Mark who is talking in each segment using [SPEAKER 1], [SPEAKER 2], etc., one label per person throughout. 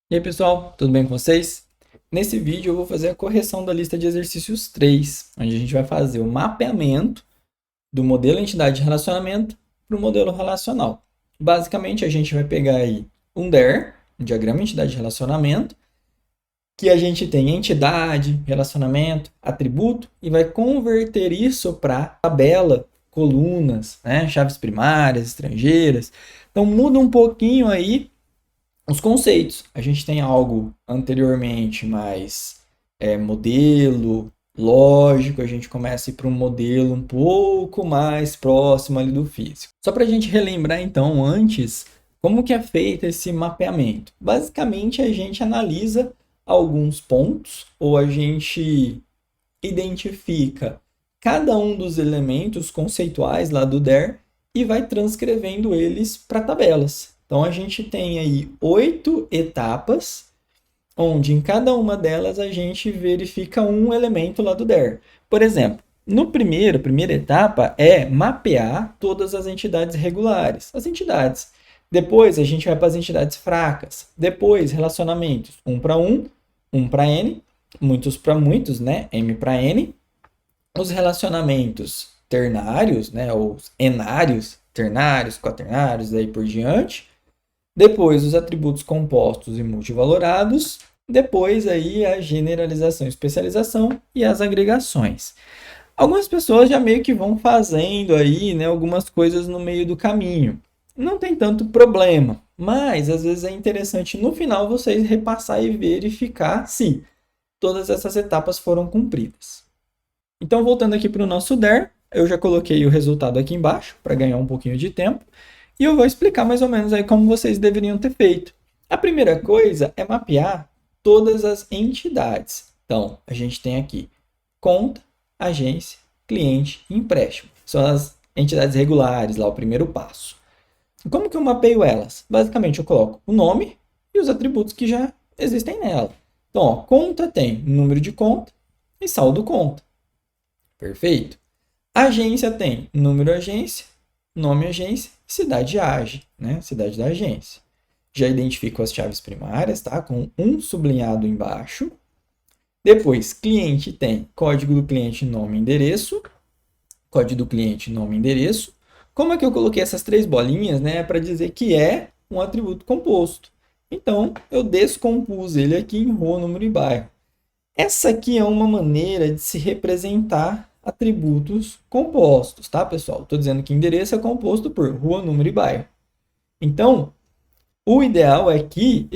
[SPEAKER 1] E aí, pessoal, tudo bem com vocês? Nesse vídeo eu vou fazer a correção da lista de exercícios 3, onde a gente vai fazer o mapeamento do modelo entidade de relacionamento para o modelo relacional. Basicamente, a gente vai pegar aí um DER, um diagrama entidade de relacionamento, que a gente tem entidade, relacionamento, atributo, e vai converter isso para tabela, colunas, né, chaves primárias, estrangeiras. Então muda um pouquinho aí os conceitos. A gente tem algo anteriormente mais modelo, lógico, a gente começa a ir para um modelo um pouco mais próximo ali do físico. Só para a gente relembrar então antes, como que é feito esse mapeamento? Basicamente a gente analisa alguns pontos ou a gente identifica cada um dos elementos conceituais lá do DER e vai transcrevendo eles para tabelas. Então a gente tem aí 8 etapas, onde em cada uma delas a gente verifica um elemento lá do DER. Por exemplo, no primeira etapa é mapear todas as entidades regulares, as entidades. Depois a gente vai para as entidades fracas. Depois relacionamentos, um para N, muitos para muitos, né? M para N. Os relacionamentos ternários, né? Os enários, ternários, quaternários, daí por diante. Depois os atributos compostos e multivalorados. Depois aí a generalização e especialização e as agregações. Algumas pessoas já meio que vão fazendo aí, né, algumas coisas no meio do caminho. Não tem tanto problema, mas às vezes é interessante no final vocês repassar e verificar se todas essas etapas foram cumpridas. Então, voltando aqui para o nosso DER, eu já coloquei o resultado aqui embaixo para ganhar um pouquinho de tempo. E eu vou explicar mais ou menos aí como vocês deveriam ter feito. A primeira coisa é mapear todas as entidades. Então, a gente tem aqui conta, agência, cliente e empréstimo. São as entidades regulares, lá o primeiro passo. Como que eu mapeio elas? Basicamente, eu coloco o nome e os atributos que já existem nela. Então, ó, conta tem número de conta e saldo conta. Perfeito? Agência tem número agência, nome agência, cidade age, né? Cidade da agência. Já identifico as chaves primárias, tá? Com um sublinhado embaixo. Depois, cliente tem código do cliente, nome, endereço. Código do cliente, nome, endereço. Como é que eu coloquei essas três bolinhas, né? Para dizer que é um atributo composto. Então, eu descompus ele aqui em rua, número e bairro. Essa aqui é uma maneira de se representar atributos compostos, tá, pessoal? Estou dizendo que endereço é composto por rua, número e bairro. Então, o ideal é que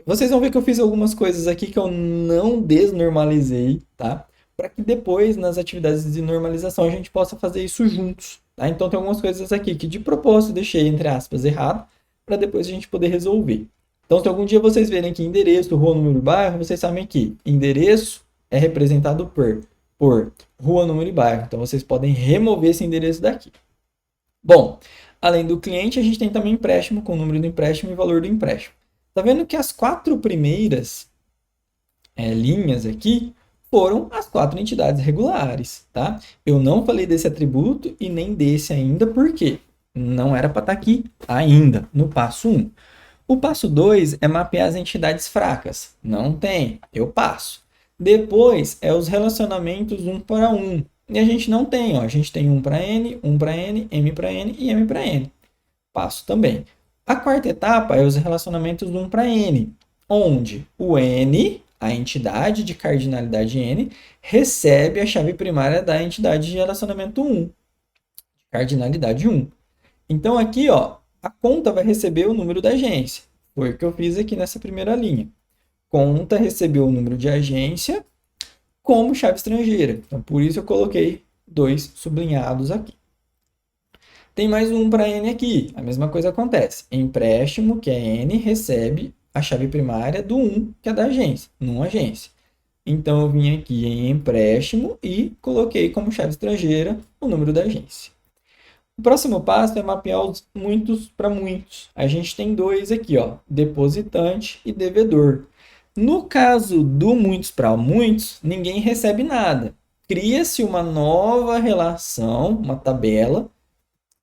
[SPEAKER 1] vocês vão ver que eu fiz algumas coisas aqui que eu não desnormalizei, tá? Para que depois, nas atividades de normalização, a gente possa fazer isso juntos, tá? Então, tem algumas coisas aqui que de propósito deixei, entre aspas, errado, para depois a gente poder resolver. Então, se algum dia vocês verem que endereço, rua, número e bairro, vocês sabem que endereço é representado por rua, número e bairro. Então, vocês podem remover esse endereço daqui. Bom, além do cliente, a gente tem também empréstimo, com o número do empréstimo e valor do empréstimo. Tá vendo que as quatro primeiras linhas aqui foram as quatro entidades regulares, tá? Eu não falei desse atributo e nem desse ainda, porque não era para estar aqui ainda, no passo 1. O passo 2 é mapear as entidades fracas. Não tem, eu passo. Depois é os relacionamentos um para um. E a gente não tem, ó. A gente tem um para N, M para N e M para N. Passo também. A quarta etapa é os relacionamentos um para N, onde o N, a entidade de cardinalidade N, recebe a chave primária da entidade de relacionamento 1, cardinalidade 1. Então aqui, ó, a conta vai receber o número da agência. Foi o que eu fiz aqui nessa primeira linha. Conta recebeu o número de agência como chave estrangeira. Então, por isso eu coloquei 2 sublinhados aqui. Tem mais um para N aqui. A mesma coisa acontece. Empréstimo, que é N, recebe a chave primária do 1, que é da agência, numa agência. Então, eu vim aqui em empréstimo e coloquei como chave estrangeira o número da agência. O próximo passo é mapear os muitos para muitos. A gente tem dois aqui, ó, depositante e devedor. No caso do muitos para muitos, ninguém recebe nada. Cria-se uma nova relação, uma tabela,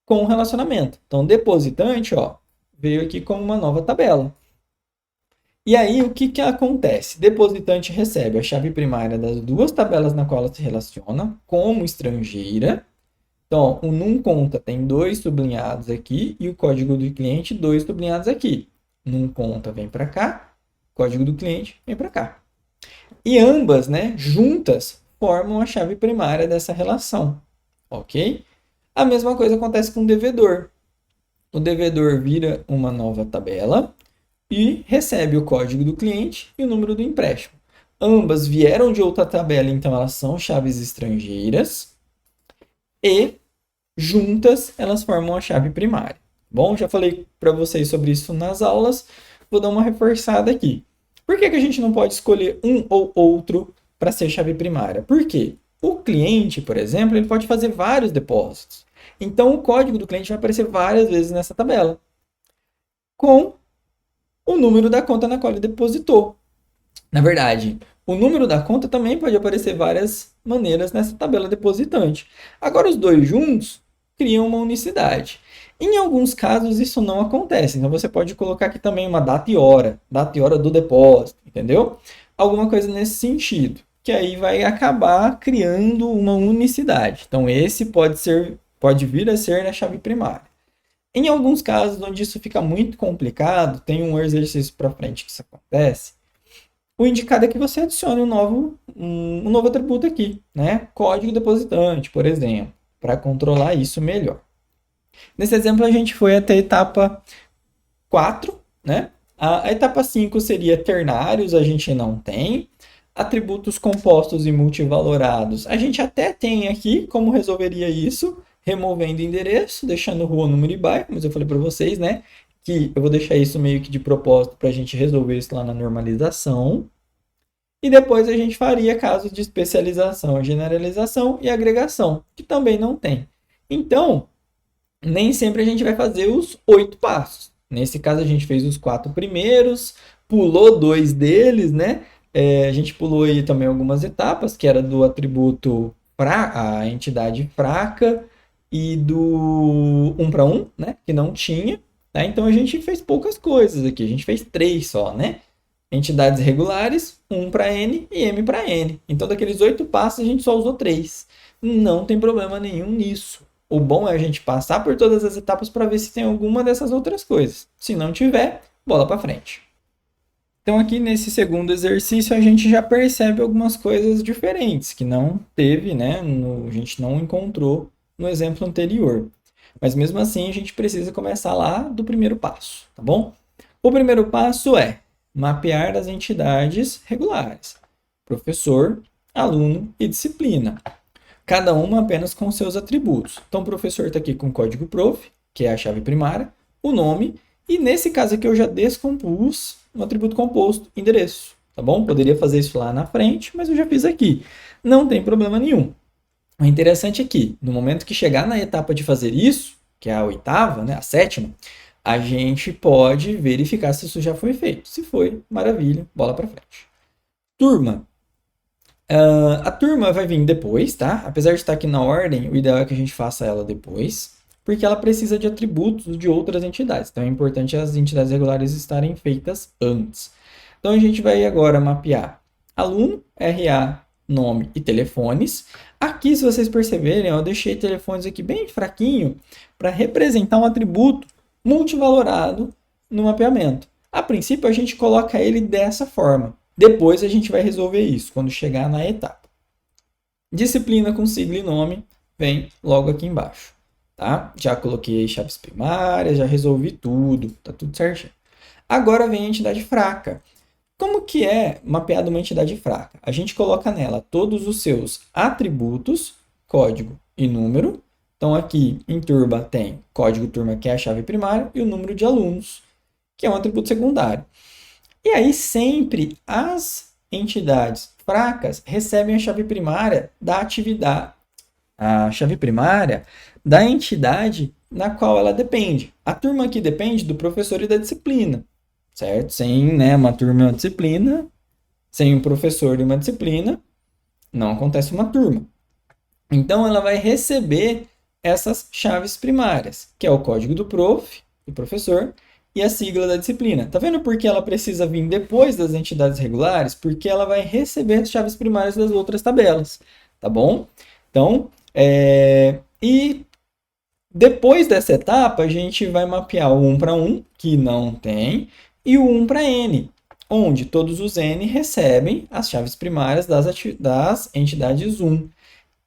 [SPEAKER 1] com o relacionamento. Então, depositante, ó, veio aqui como uma nova tabela. E aí, o que acontece? Depositante recebe a chave primária das duas tabelas na qual ela se relaciona, como estrangeira. Então, o num conta tem 2 sublinhados aqui e o código do cliente 2 sublinhados aqui. Num conta vem para cá, código do cliente vem para cá. E ambas, né, juntas, formam a chave primária dessa relação, ok? A mesma coisa acontece com o devedor. O devedor vira uma nova tabela e recebe o código do cliente e o número do empréstimo. Ambas vieram de outra tabela, então elas são chaves estrangeiras e juntas elas formam a chave primária. Bom, já falei para vocês sobre isso nas aulas, vou dar uma reforçada aqui. Por que a gente não pode escolher um ou outro para ser chave primária? Por quê? O cliente, por exemplo, ele pode fazer vários depósitos. Então, o código do cliente vai aparecer várias vezes nessa tabela, com o número da conta na qual ele depositou. Na verdade, o número da conta também pode aparecer várias maneiras nessa tabela depositante. Agora, os dois juntos criam uma unicidade. Em alguns casos, isso não acontece. Então, você pode colocar aqui também uma data e hora do depósito, entendeu? Alguma coisa nesse sentido, que aí vai acabar criando uma unicidade. Então, esse pode vir a ser a chave primária. Em alguns casos, onde isso fica muito complicado, tem um exercício para frente que isso acontece, o indicado é que você adicione um novo atributo aqui, né? Código depositante, por exemplo, para controlar isso melhor. Nesse exemplo, a gente foi até a etapa 4, né? A etapa 5 seria ternários, a gente não tem. Atributos compostos e multivalorados, a gente até tem aqui como resolveria isso, removendo endereço, deixando rua, número e bairro, mas eu falei para vocês, né, que eu vou deixar isso meio que de propósito para a gente resolver isso lá na normalização. E depois a gente faria casos de especialização, generalização e agregação, que também não tem. Então, nem sempre a gente vai fazer os 8 passos. Nesse caso, a gente fez os 4 primeiros, pulou 2 deles, né? A gente pulou aí também algumas etapas, que era do atributo a entidade fraca e do 1 para 1, né? Que não tinha. Né? Então, a gente fez poucas coisas aqui. A gente fez 3 só, né? Entidades regulares, 1 para N e M para N. Então, daqueles 8 passos, a gente só usou 3. Não tem problema nenhum nisso. O bom é a gente passar por todas as etapas para ver se tem alguma dessas outras coisas. Se não tiver, bola para frente. Então, aqui nesse segundo exercício, a gente já percebe algumas coisas diferentes que não teve, né? A gente não encontrou no exemplo anterior. Mas mesmo assim, a gente precisa começar lá do primeiro passo, tá bom? O primeiro passo é mapear as entidades regulares: professor, aluno e disciplina. Cada uma apenas com seus atributos. Então, o professor está aqui com o código prof, que é a chave primária, o nome, e nesse caso aqui eu já descompus no atributo composto, endereço, tá bom? Poderia fazer isso lá na frente, mas eu já fiz aqui. Não tem problema nenhum. O interessante é que, no momento que chegar na etapa de fazer isso, que é a oitava, né, a sétima, a gente pode verificar se isso já foi feito. Se foi, maravilha, bola para frente. Turma. A turma vai vir depois, tá? Apesar de estar aqui na ordem, o ideal é que a gente faça ela depois, porque ela precisa de atributos de outras entidades. Então é importante as entidades regulares estarem feitas antes. Então a gente vai agora mapear aluno, RA, nome e telefones. Aqui, se vocês perceberem, eu deixei telefones aqui bem fraquinho para representar um atributo multivalorado no mapeamento. A princípio, a gente coloca ele dessa forma. Depois a gente vai resolver isso, quando chegar na etapa. Disciplina com sigla e nome vem logo aqui embaixo. Tá? Já coloquei chaves primárias, já resolvi tudo, tá tudo certinho. Agora vem a entidade fraca. Como que é mapeada uma entidade fraca? A gente coloca nela todos os seus atributos, código e número. Então aqui em turma tem código turma, que é a chave primária, e o número de alunos, que é um atributo secundário. E aí sempre as entidades fracas recebem a chave primária da atividade, a chave primária da entidade na qual ela depende. A turma aqui depende do professor e da disciplina, certo? Sem, né, uma turma e uma disciplina, sem um professor e uma disciplina, não acontece uma turma. Então ela vai receber essas chaves primárias, que é o código do prof, do professor, e a sigla da disciplina. Tá vendo por que ela precisa vir depois das entidades regulares? Porque ela vai receber as chaves primárias das outras tabelas, tá bom? Então, e depois dessa etapa, a gente vai mapear o 1 para 1, que não tem, e o 1 para N, onde todos os N recebem as chaves primárias das entidades 1,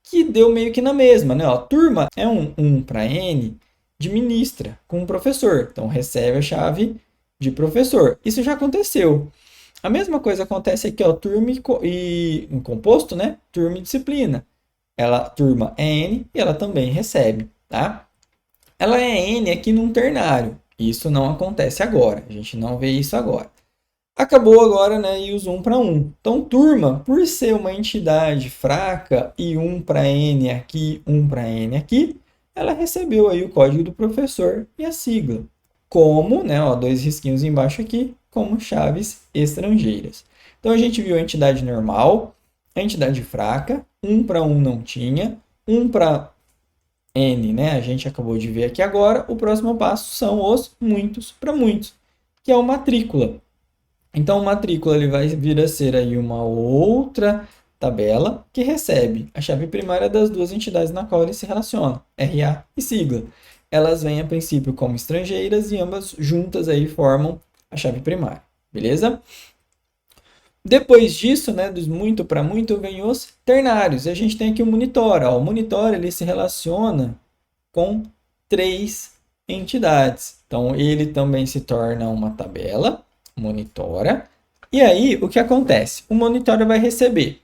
[SPEAKER 1] que deu meio que na mesma, né? Ó, turma é um 1 para N, administra com o professor, então recebe a chave de professor. Isso já aconteceu. A mesma coisa acontece aqui, ó, turma e um composto, né? Turma e disciplina. Turma é N e ela também recebe, tá? Ela é N aqui num ternário. Isso não acontece agora. A gente não vê isso agora. Acabou agora, né, e os 1 para 1. Então, turma, por ser uma entidade fraca e 1 para N aqui, 1 para N aqui, ela recebeu aí o código do professor e a sigla. Como, né, ó, 2 risquinhos embaixo aqui, como chaves estrangeiras. Então, a gente viu a entidade normal, a entidade fraca, 1 para 1 não tinha, 1 para N, né, a gente acabou de ver aqui agora. O próximo passo são os muitos para muitos, que é o matrícula. Então, matrícula ele vai vir a ser aí uma outra tabela que recebe a chave primária das duas entidades na qual ele se relaciona, RA e sigla. Elas vêm a princípio como estrangeiras e ambas juntas aí formam a chave primária, beleza? Depois disso, né, dos muito para muito, vem os ternários. E a gente tem aqui o monitor. Ó. O monitor ele se relaciona com 3 entidades. Então, ele também se torna uma tabela, monitora. E aí, o que acontece? O monitor vai receber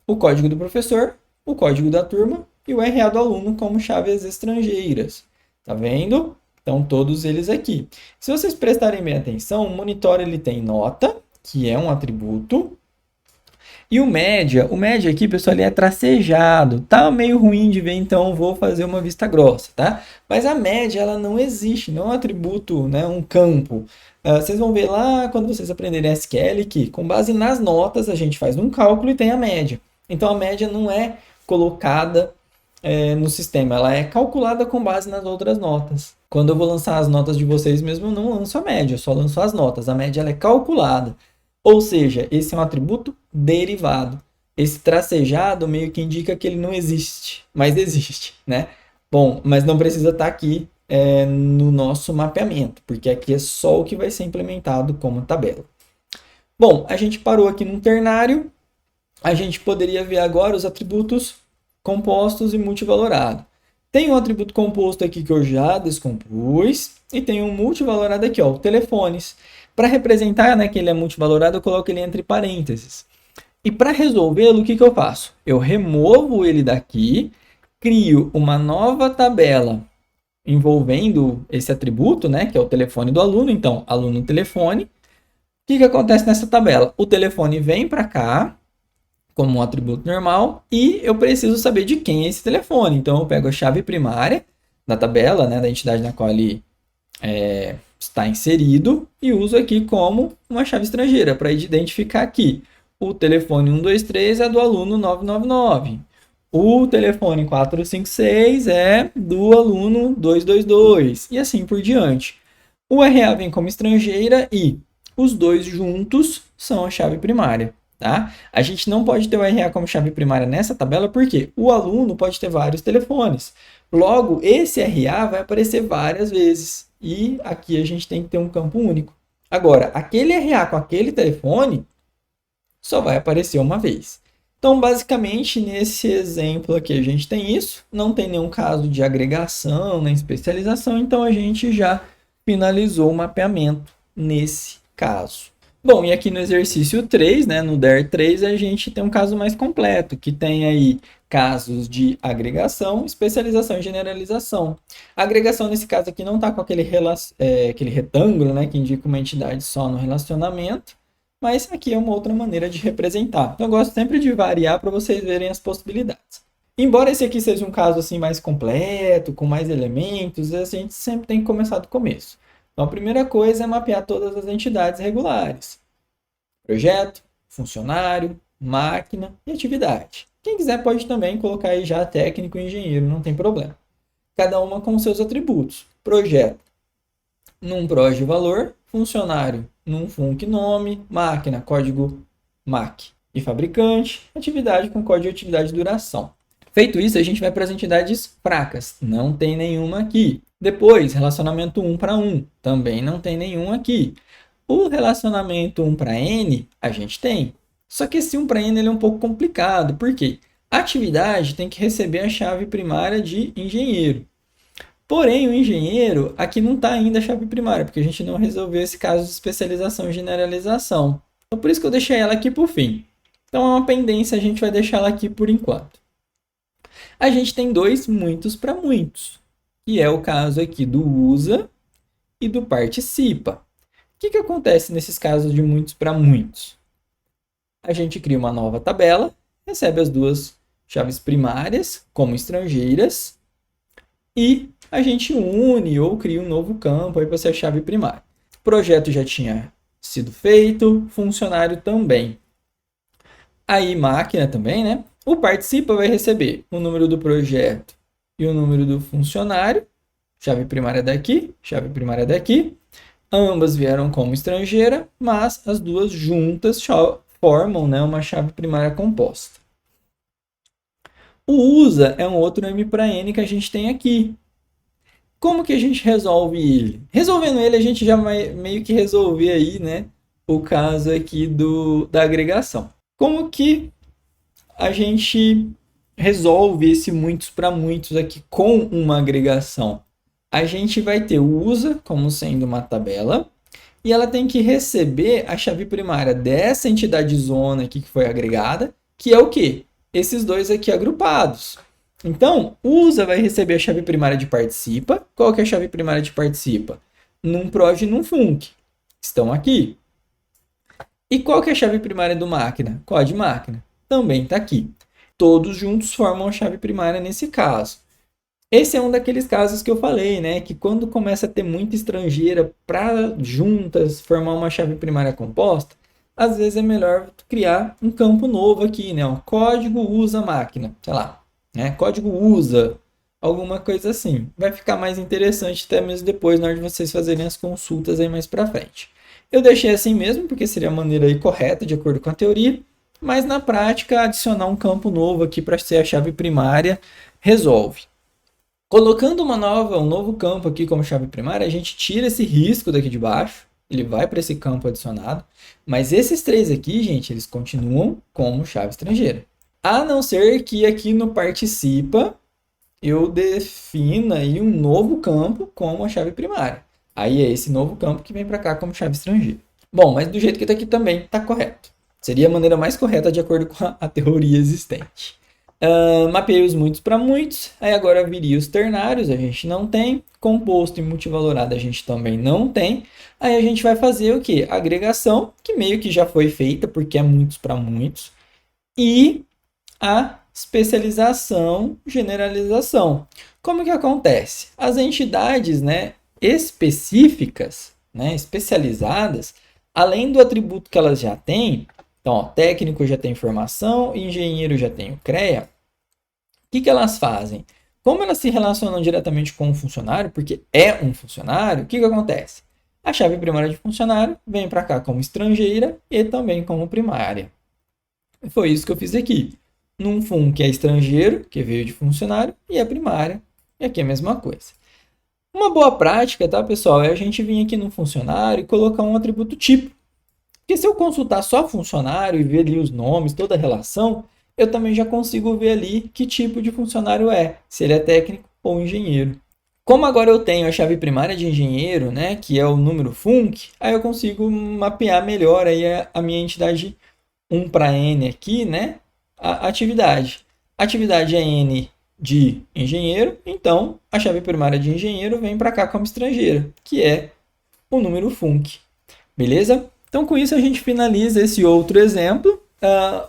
[SPEAKER 1] o código do professor, o código da turma e o RA do aluno como chaves estrangeiras. Tá vendo? Então, todos eles aqui. Se vocês prestarem bem atenção, o monitor ele tem nota, que é um atributo. E o média aqui, pessoal, ele é tracejado. Tá meio ruim de ver, então vou fazer uma vista grossa, tá? Mas a média, ela não existe, não é um atributo, né, um campo. Vocês vão ver lá, quando vocês aprenderem SQL, que com base nas notas, a gente faz um cálculo e tem a média. Então, a média não é colocada no sistema, ela é calculada com base nas outras notas. Quando eu vou lançar as notas de vocês mesmo, eu não lanço a média, eu só lanço as notas. A média ela é calculada. Ou seja, esse é um atributo derivado. Esse tracejado meio que indica que ele não existe, mas existe, né? Bom, mas não precisa estar aqui no nosso mapeamento, porque aqui é só o que vai ser implementado como tabela. Bom, a gente parou aqui no ternário. A gente poderia ver agora os atributos compostos e multivalorado. Tem um atributo composto aqui que eu já descompus e tem um multivalorado aqui, ó, o telefones. Para representar, né, que ele é multivalorado, eu coloco ele entre parênteses. E para resolvê-lo, o que eu faço? Eu removo ele daqui, crio uma nova tabela envolvendo esse atributo, né, que é o telefone do aluno. Então, aluno telefone. O que acontece nessa tabela? O telefone vem para cá, como um atributo normal, e eu preciso saber de quem é esse telefone. Então, eu pego a chave primária da tabela, né, da entidade na qual ele está inserido, e uso aqui como uma chave estrangeira, para identificar aqui. O telefone 123 é do aluno 999. O telefone 456 é do aluno 222, e assim por diante. O RA vem como estrangeira e os dois juntos são a chave primária. Tá? A gente não pode ter o RA como chave primária nessa tabela porque o aluno pode ter vários telefones. Logo, esse RA vai aparecer várias vezes. E aqui a gente tem que ter um campo único. Agora, aquele RA com aquele telefone só vai aparecer uma vez. Então, basicamente, nesse exemplo aqui a gente tem isso. Não tem nenhum caso de agregação nem especialização. Então, a gente já finalizou o mapeamento nesse caso. Bom, e aqui no exercício 3, né, no DER 3, a gente tem um caso mais completo, que tem aí casos de agregação, especialização e generalização. A agregação, nesse caso aqui, não está com aquele retângulo, né, que indica uma entidade só no relacionamento, mas aqui é uma outra maneira de representar. Então, eu gosto sempre de variar para vocês verem as possibilidades. Embora esse aqui seja um caso assim mais completo, com mais elementos, a gente sempre tem que começar do começo. Então, a primeira coisa é mapear todas as entidades regulares. Projeto, funcionário, máquina e atividade. Quem quiser pode também colocar aí já técnico e engenheiro, não tem problema. Cada uma com seus atributos. Projeto num proje valor, funcionário num func nome, máquina, código MAC e fabricante, atividade com código de atividade e duração. Feito isso, a gente vai para as entidades fracas. Não tem nenhuma aqui. Depois, relacionamento 1 para 1. Também não tem nenhum aqui. O relacionamento 1 para N, a gente tem. Só que esse 1 para N ele é um pouco complicado. Por quê? A atividade tem que receber a chave primária de engenheiro. Porém, o engenheiro, aqui não está ainda a chave primária, porque a gente não resolveu esse caso de especialização e generalização. Então, por isso que eu deixei ela aqui por fim. Então, é uma pendência, a gente vai deixar ela aqui por enquanto. A gente tem dois muitos para muitos, que é o caso aqui do usa e do participa. O que acontece nesses casos de muitos para muitos? A gente cria uma nova tabela, recebe as duas chaves primárias como estrangeiras e a gente une ou cria um novo campo aí para ser a chave primária. O projeto já tinha sido feito, funcionário também. Aí máquina também, né? O participa vai receber o número do projeto e o número do funcionário, chave primária daqui, chave primária daqui. Ambas vieram como estrangeira, mas as duas juntas formam, né, uma chave primária composta. O usa é um outro M para N que a gente tem aqui. Como que a gente resolve ele? Resolvendo ele, a gente já vai meio que resolver aí, né, o caso aqui da agregação. Como que a gente resolve esse muitos para muitos aqui com uma agregação? A gente vai ter o usa como sendo uma tabela e ela tem que receber a chave primária dessa entidade zona aqui que foi agregada, que é o quê? Esses dois aqui agrupados. Então, usa vai receber a chave primária de participa. Qual que é a chave primária de participa? Num proj e num func. Estão aqui. E qual que é a chave primária do máquina? Código máquina. Também está aqui. Todos juntos formam a chave primária nesse caso. Esse é um daqueles casos que eu falei, né? Que quando começa a ter muita estrangeira para juntas formar uma chave primária composta, às vezes é melhor criar um campo novo aqui, né? Um código usa máquina, sei lá, né? Código usa, alguma coisa assim. Vai ficar mais interessante até mesmo depois, na hora de vocês fazerem as consultas aí mais para frente. Eu deixei assim mesmo, porque seria a maneira aí correta, de acordo com a teoria, mas na prática, adicionar um campo novo aqui para ser a chave primária resolve. Colocando um novo campo aqui como chave primária, a gente tira esse risco daqui de baixo, ele vai para esse campo adicionado, mas esses três aqui, gente, eles continuam como chave estrangeira. A não ser que aqui no participa, eu defina aí um novo campo como a chave primária. Aí é esse novo campo que vem para cá como chave estrangeira. Bom, mas do jeito que está aqui também está correto. Seria a maneira mais correta de acordo com a teoria existente. Mapeei os muitos para muitos. Aí agora viria os ternários, a gente não tem. Composto e multivalorado a gente também não tem. Aí a gente vai fazer o quê? Agregação, que meio que já foi feita, porque é muitos para muitos. E a especialização, generalização. Como que acontece? As entidades, né, específicas, né, especializadas, além do atributo que elas já têm, então, ó, técnico já tem informação, engenheiro já tem o CREA, o que elas fazem? Como elas se relacionam diretamente com o funcionário, porque é um funcionário, o que acontece? A chave primária de funcionário vem para cá como estrangeira e também como primária. Foi isso que eu fiz aqui. Num func é estrangeiro, que veio de funcionário, e é primária, e aqui é a mesma coisa. Uma boa prática, tá, pessoal, é a gente vir aqui no funcionário e colocar um atributo tipo. Porque se eu consultar só funcionário e ver ali os nomes, toda a relação, eu também já consigo ver ali que tipo de funcionário é, se ele é técnico ou engenheiro. Como agora eu tenho a chave primária de engenheiro, né, que é o número func, aí eu consigo mapear melhor aí a minha entidade 1 para N aqui, né, a atividade. A atividade é N de engenheiro, então a chave primária de engenheiro vem para cá como estrangeira, que é o número func. Beleza? Então, com isso, a gente finaliza esse outro exemplo.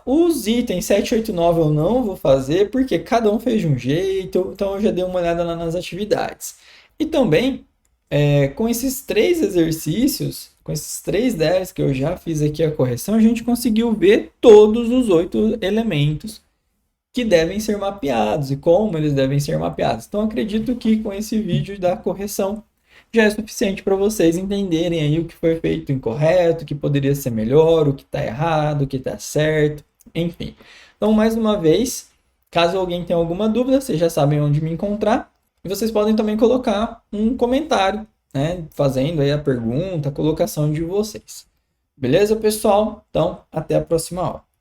[SPEAKER 1] Os itens 7, 8, 9 eu não vou fazer, porque cada um fez de um jeito, então eu já dei uma olhada lá nas atividades. E também, com esses 3 exercícios, com esses 3 DERs que eu já fiz aqui a correção, a gente conseguiu ver todos os 8 elementos que devem ser mapeados e como eles devem ser mapeados. Então, acredito que com esse vídeo da correção já é suficiente para vocês entenderem aí o que foi feito incorreto, o que poderia ser melhor, o que está errado, o que está certo, enfim. Então, mais uma vez, caso alguém tenha alguma dúvida, vocês já sabem onde me encontrar. E vocês podem também colocar um comentário, né, fazendo aí a pergunta, a colocação de vocês. Beleza, pessoal? Então, até a próxima aula.